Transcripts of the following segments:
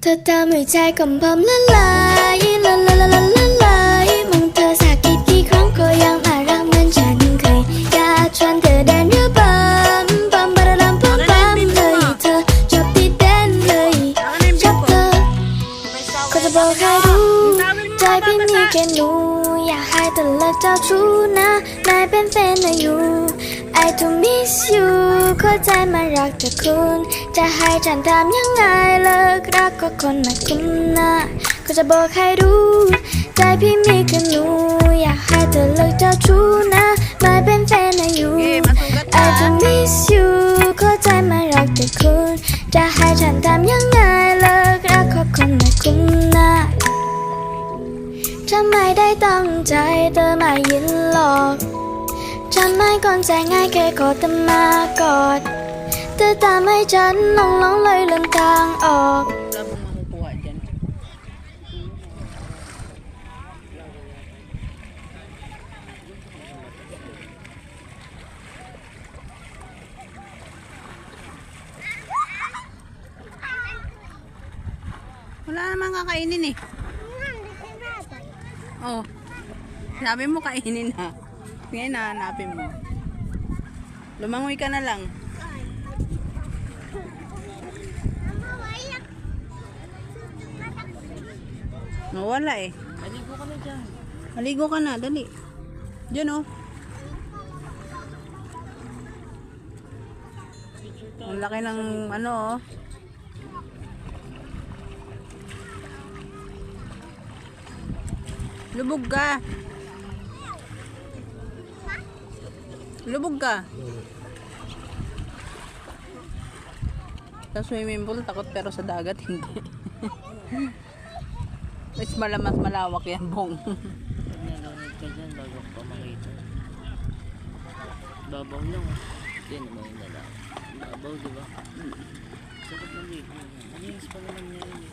ธอทำให้ใจของผมละลายละลายละลายละลายมองเธอสักกี่ครั้งก็ยังน่ารักเหมือนฉันเคยอยากชวนเธอเดินเรือปั๊มปั๊มบาราดัมปั๊มปั๊มเลยเธอชอบที่เต้นเลยชอบเธอก็จะบอกให้รู้ใจพี่มีแค่หนูอยากให้เธอเลิกเจ้าชู้นะนายเป็นแฟนนายอยู่ I don't miss you เข้าใจมารักแต่คุณจะให้ฉันทำยังไงเลิกรักก็คนไม่คุ้นหน้าก็จะบอกให้รู้ใจพี่มีแค่หนูอยากให้เธอเลิกเจ้าชู้นะไม่เป็นแฟนนะอยู่ I don't miss you เข้าใจมารักแต่คุณจะให้ฉันทำยังไงเลิกรักก็คนไม่คุ้นหน้าฉันไม่ได้ตั้งใจเธอไม่ยินหรอกฉันไม่ก่อนใจง่ายแค่กอดเธอมากอดเธอทำให้ฉันหลงเลยลืมทางออกwala naman kakainin eh. Oh, sabi mo kainin ha. Ngayon nahanapin mo. Lumangoy ka na lang. Wala eh. Maligo ka na dyan. Maligo ka na, dali. Diyan oh. Ang laki ng ano oh. Lubog ka. Lubog ka. Sa swimming pool, takot pero sa dagat, hindi. Mas malawak yan, Bong. Pag nalunod ka dyan, bago ka makita. Babaw lang. Yan naman yung lalaki. Babaw, diba? Sakot ng ligo. Malinis pa naman niya yun eh.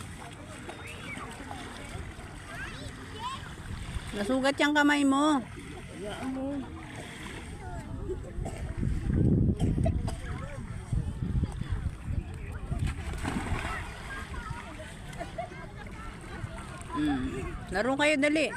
Nasugat yung kamay mo. Hayaan mo. Laro kayo, dali.